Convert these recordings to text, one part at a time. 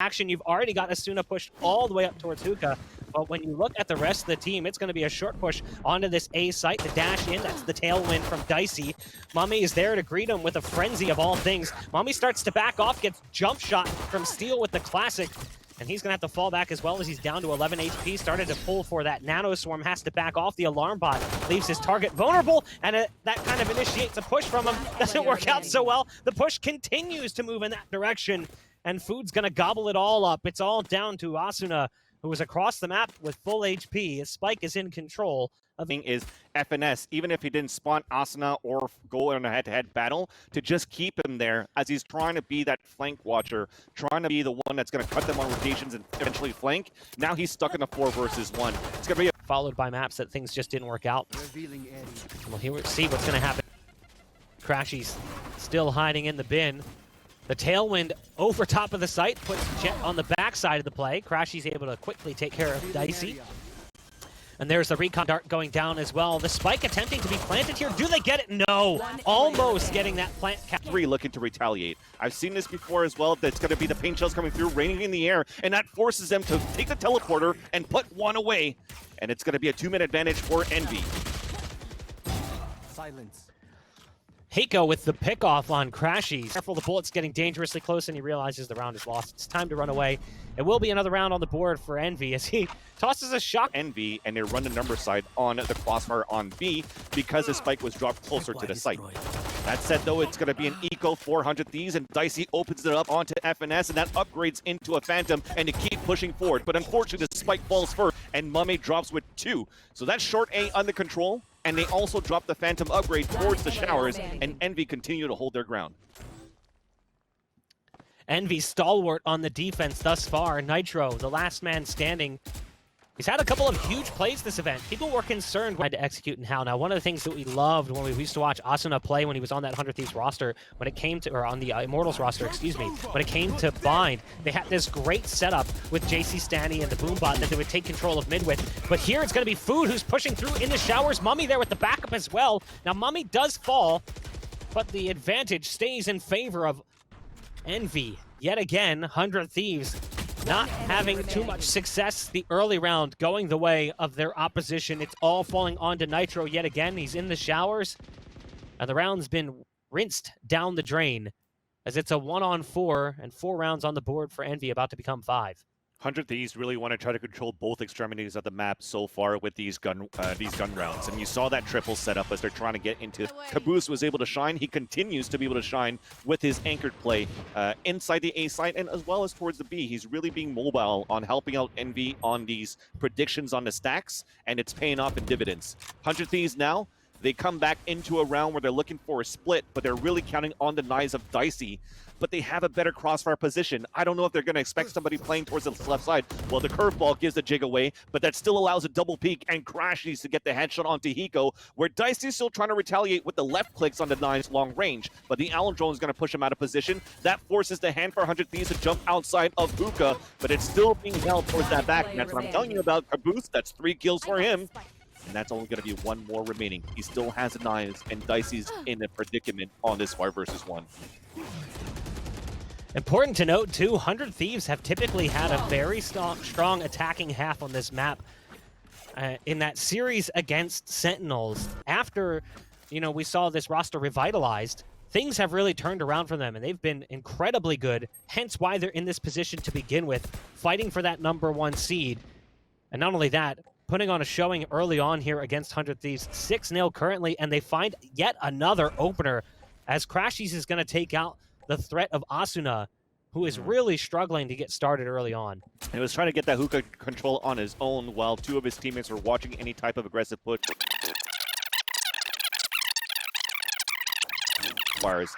action. You've already got Asuna pushed all the way up towards Hookah. But when you look at the rest of the team, it's going to be a short push onto this A site. The dash in, that's the tailwind from Dicey. Mummay is there to greet him with a frenzy of all things. Mummay starts to back off, gets jump shot from Steel with the classic. And he's going to have to fall back as well as he's down to 11 HP. Started to pull for that Nano Swarm, has to back off. The Alarm Bot leaves his target vulnerable, and that kind of initiates a push from him. Doesn't work out so well. The push continues to move in that direction, and Food's going to gobble it all up. It's all down to Asuna, who is across the map with full HP. Spike is in control. Thing is FNS, even if he didn't spawn Asuna or go in a head-to-head battle, to just keep him there as he's trying to be that flank watcher, trying to be the one that's going to cut them on rotations and eventually flank. Now he's stuck in a 4 versus 1. It's going to be followed by maps that things just didn't work out. We'll see what's going to happen. Crashies still hiding in the bin. The tailwind over top of the site puts Jet on the backside of the play. Crashies able to quickly take care of Dicey. And there's the recon dart going down as well. The spike attempting to be planted here. Do they get it? No. Almost getting that plant. 3 looking to retaliate. I've seen this before as well. That's going to be the paint shells coming through, raining in the air, and that forces them to take the teleporter and put one away. And it's going to be a 2-minute advantage for Envy. Silence. Heiko with the pickoff on Crashies. Careful, the bullet's getting dangerously close, and he realizes the round is lost. It's time to run away. It will be another round on the board for Envy as he tosses a shot. Envy, and they run the number side on the crossfire on B because the spike was dropped closer to the site. That said, though, it's going to be an eco 400 Thieves, and Dicey opens it up onto FNS, and that upgrades into a Phantom, and to keep pushing forward. But unfortunately, the spike falls first, and Mummay drops with 2. So that's short A under control, and they also drop the Phantom upgrade towards the showers, and Envy continue to hold their ground. Envy stalwart on the defense thus far. Nitro, the last man standing. He's had a couple of huge plays this event. People were concerned when to execute and how. Now, one of the things that we loved when we used to watch Asuna play when he was on that 100 Thieves roster, when it came to, or on the Immortals roster, excuse me, when it came to Bind, they had this great setup with jcstani and the Boombot that they would take control of mid with. But here it's going to be Food who's pushing through in the showers. Mummay there with the backup as well. Now, Mummay does fall, but the advantage stays in favor of Envy. Yet again, 100 Thieves not having too much success the early round, going the way of their opposition. It's all falling onto Nitro yet again. He's in the showers, and the round's been rinsed down the drain as it's a 1-on-4 and 4 rounds on the board for Envy, about to become 5. 100 Thieves really want to try to control both extremities of the map so far with these gun rounds. And you saw that triple setup as they're trying to get into. Kaboose was able to shine. He continues to be able to shine with his anchored play inside the A site and as well as towards the B. He's really being mobile on helping out Envy on these predictions on the stacks, and it's paying off in dividends. 100 Thieves now, they come back into a round where they're looking for a split, but they're really counting on the knives of Dicey. But they have a better crossfire position. I don't know if they're going to expect somebody playing towards the left side. Well, the curveball gives the jig away, but that still allows a double peek and Crashies to get the headshot onto Heiko, where Dicey's still trying to retaliate with the left clicks on the knives long range. But the Allen drone is going to push him out of position. That forces the hand for 100 Thieves to jump outside of Hookah, but it's still being held towards that back. And that's what I'm telling you about Caboose. That's 3 kills for him. And that's only going to be 1 more remaining. He still has the knives, and Dicey's in a predicament on this 5 versus 1. Important to note, too, 100 Thieves have typically had a very strong attacking half on this map. In that series against Sentinels, after, we saw this roster revitalized, things have really turned around for them, and they've been incredibly good, hence why they're in this position to begin with, fighting for that #1 seed. And not only that, putting on a showing early on here against 100 Thieves, 6-0 currently, and they find yet another opener as Crashies is going to take out the threat of Asuna, who is really struggling to get started early on. He was trying to get that Hookah control on his own while 2 of his teammates were watching any type of aggressive push.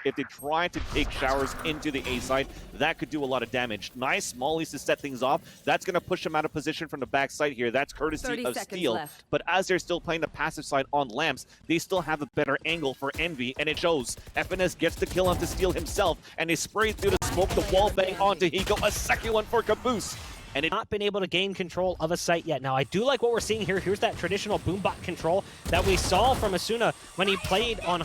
If they try to take showers into the A side, that could do a lot of damage. Nice mollies to set things off. That's going to push them out of position from the back side here. That's courtesy of Steel. Left. But as they're still playing the passive side on Lamps, they still have a better angle for Envy, and it shows. FNS gets the kill onto Steel himself, and they spray through the smoke, the wall bang onto Heiko. A second one for Caboose. and it not been able to gain control of a site yet. Now, I do like what we're seeing here. Here's that traditional boombot control that we saw from Asuna when he played on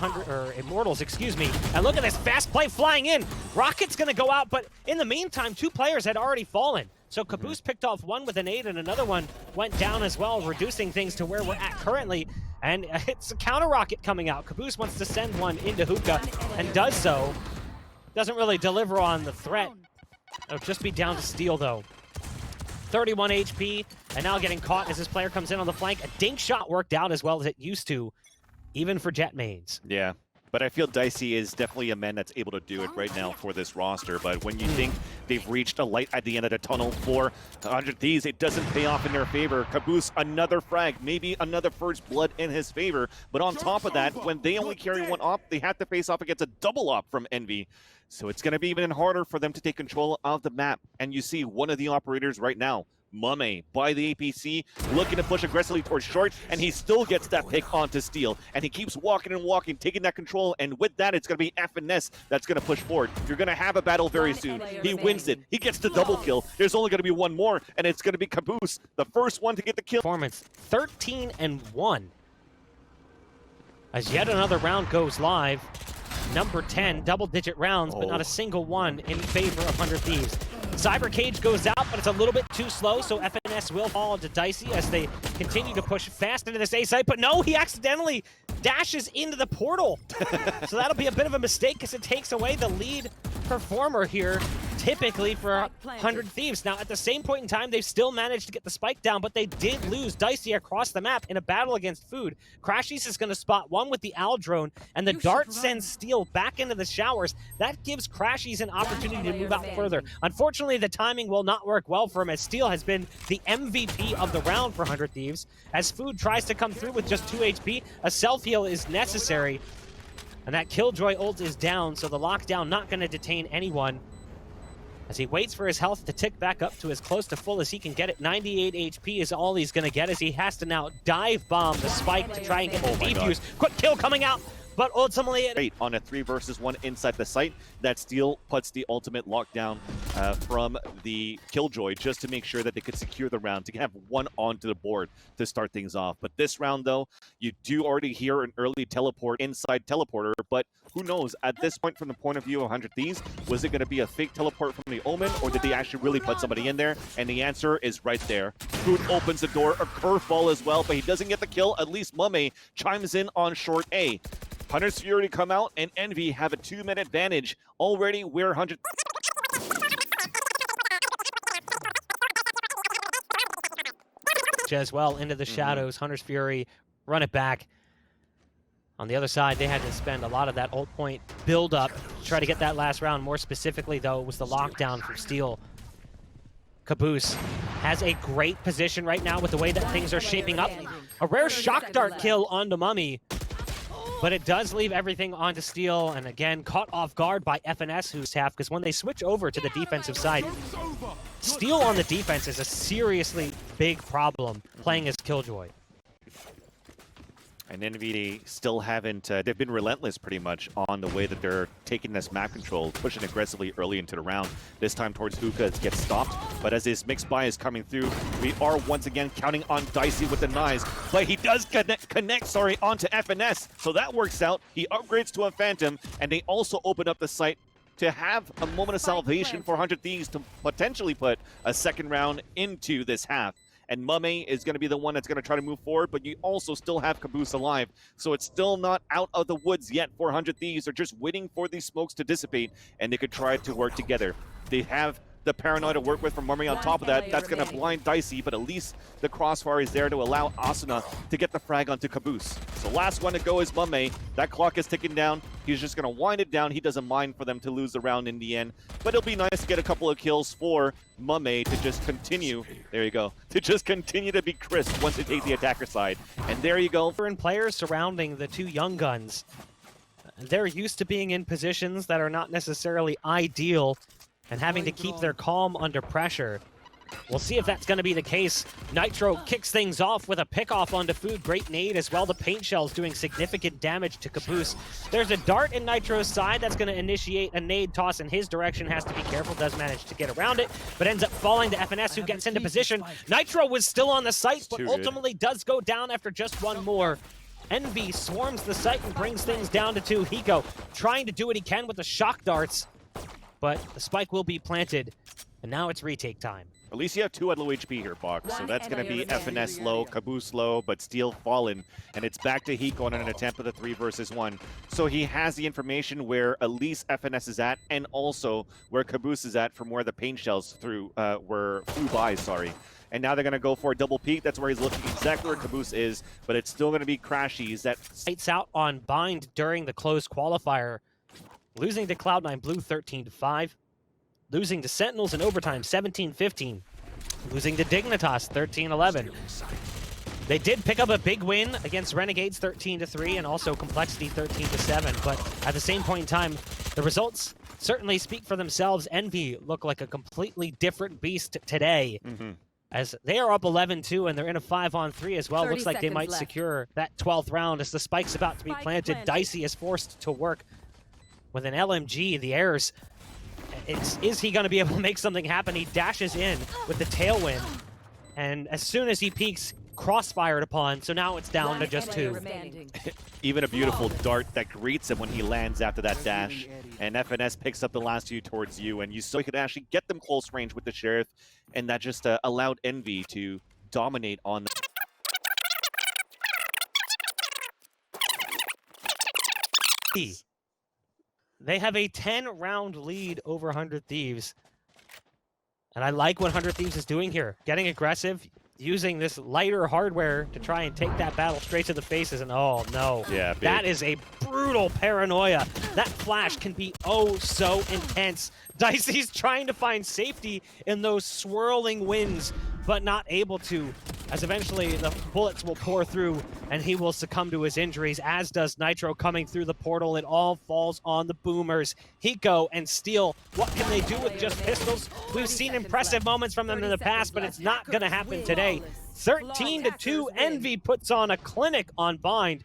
Immortals, excuse me. And look at this fast play flying in. Rocket's gonna go out, but in the meantime, 2 players had already fallen. So Caboose picked off one with a nade, and another one went down as well, reducing things to where we're at currently. And it's a counter rocket coming out. Caboose wants to send one into hookah and does so. Doesn't really deliver on the threat. It'll just be down to Steel though. 31 HP, and now getting caught as this player comes in on the flank. A dink shot worked out as well as it used to, even for Jet mains. Yeah. But I feel Dicey is definitely a man that's able to do it right now for this roster. But when you think they've reached a light at the end of the tunnel for 100 Thieves, it doesn't pay off in their favor. Caboose, another frag, maybe another first blood in his favor. But on top of that, when they only carry one op, they have to face off against a double op from Envy. So it's going to be even harder for them to take control of the map. And you see one of the operators right now, Mummay, by the APC, looking to push aggressively towards short, and he still gets that pick onto Steel. And he keeps walking and walking, taking that control, and with that, it's going to be FNS that's going to push forward. You're going to have a battle very soon. He wins it. He gets the double kill. There's only going to be one more, and it's going to be Caboose, the first one to get the kill. Performance 13-1. As yet another round goes live. Number 10, double-digit rounds, but not a single one in favor of 100 Thieves. Cyber Cage goes out, but it's a little bit too slow, so FNS will fall into Dicey as they continue to push fast into this A site. But no, he accidentally dashes into the portal. So that'll be a bit of a mistake because it takes away the lead performer here, typically for 100 Thieves. Now, at the same point in time, they've still managed to get the spike down, but they did lose Dicey across the map in a battle against Food. Crashies is going to spot one with the Owl drone, and the dart sends Steel back into the showers. That gives Crashies an opportunity to move out further. Unfortunately, the timing will not work well for him, as Steel has been the MVP of the round for 100 Thieves. As Food tries to come through with just 2 HP, a self-heal is necessary. And that Killjoy ult is down, so the lockdown not going to detain anyone. As he waits for his health to tick back up to as close to full as he can get it. 98 HP is all he's going to get, as he has to now dive bomb the spike to try and get the defuse. Quick kill coming out, but ultimately on a 3 versus 1 inside the site, that Steel puts the ultimate lockdown from the Killjoy just to make sure that they could secure the round, to have one onto the board to start things off. But this round, though, you do already hear an early teleport inside teleporter, but who knows, at this point, from the point of view of 100 Thieves, was it going to be a fake teleport from the Omen, or did they actually really put somebody in there? And the answer is right there. Food opens the door, a curveball as well, but he doesn't get the kill. At least Mummay chimes in on short A. Hunter's Fury come out, and Envy have a 2-minute advantage. Already, we're 100... as well into the shadows. Hunter's Fury, run it back. On the other side, they had to spend a lot of that ult point build-up to try to get that last round. More specifically, though, was the lockdown from Steel. Caboose has a great position right now with the way that things are shaping up. A rare shock dart kill onto Mummy, but it does leave everything onto Steel, and again, caught off guard by FNS, who's half, because when they switch over to the defensive side, Steel on the defense is a seriously big problem playing as Killjoy. And Envy still haven't, they've been relentless pretty much on the way that they're taking this map control, pushing aggressively early into the round. This time towards Hookah, it gets stopped. But as this mixed buy is coming through, we are once again counting on Dicey with the knives. But he does connect onto FNS. So that works out. He upgrades to a Phantom, and they also open up the site to have a moment of salvation for 100 Thieves to potentially put a second round into this half. And Mummay is going to be the one that's going to try to move forward, but you also still have Caboose alive. So it's still not out of the woods yet for 100 Thieves. They're just waiting for these smokes to dissipate, and they could try to work together. They have the Paranoid to work with from Mummay on top of that. That's going to blind Dicey, but at least the crossfire is there to allow Asuna to get the frag onto Caboose. So last one to go is Mummay. That clock is ticking down. He's just going to wind it down. He doesn't mind for them to lose the round in the end, but it'll be nice to get a couple of kills for Mummay to just continue, there you go, to just continue to be crisp once they take the attacker side. And there you go. And players surrounding the 2 young guns, they're used to being in positions that are not necessarily ideal and having to keep their calm under pressure. We'll see if that's going to be the case. Nitro kicks things off with a pick-off onto Food. Great nade as well. The paint shell's doing significant damage to Caboose. There's a dart in Nitro's side that's going to initiate a nade toss in his direction. Has to be careful. Does manage to get around it, but ends up falling to FNS, who gets into position. Nitro was still on the site, but ultimately does go down after just one more. Envy swarms the site and brings things down to 2. Hiko trying to do what he can with the shock darts, but the spike will be planted, and now it's retake time. At least you have 2 at low HP here, Box. So that's going to be FNS low, Caboose low, but Steel fallen. And it's back to Hiko on an attempt at a 3 versus 1. So he has the information where at least FNS is at, and also where Caboose is at from where the paint shells flew by, sorry. And now they're going to go for a double peek. That's where he's looking exactly where Caboose is, but it's still going to be crashies. That lights out on Bind during the closed qualifier. Losing to Cloud9 Blue 13-5. Losing to Sentinels in overtime, 17-15. Losing to Dignitas, 13-11. They did pick up a big win against Renegades, 13-3, and also Complexity, 13-7. But at the same point in time, the results certainly speak for themselves. Envy look like a completely different beast today, as they are up 11-2, and they're in a 5-on-3 as well. Looks like they might secure that 12th round as the spike's about to be planted. Dicey is forced to work with an LMG. The errors. Is he going to be able to make something happen? He dashes in with the tailwind, and as soon as he peeks, crossfired upon, so now it's down to just 2. Even a beautiful dart that greets him when he lands after that dash, and FNS picks up the last 2 towards you, and you still could actually get them close range with the Sheriff, and that just allowed Envy to dominate on the... They have a 10-round lead over 100 Thieves. And I like what 100 Thieves is doing here. Getting aggressive, using this lighter hardware to try and take that battle straight to the faces. And oh no, that is a brutal paranoia. That flash can be oh so intense. Dicey's trying to find safety in those swirling winds, but not able to, as eventually the bullets will pour through and he will succumb to his injuries, as does Nitro coming through the portal. It all falls on the boomers. Hiko and Steel, what can they do with just pistols? We've seen impressive moments from them in the past, but it's not going to happen today. 13-2, Envy puts on a clinic on Bind.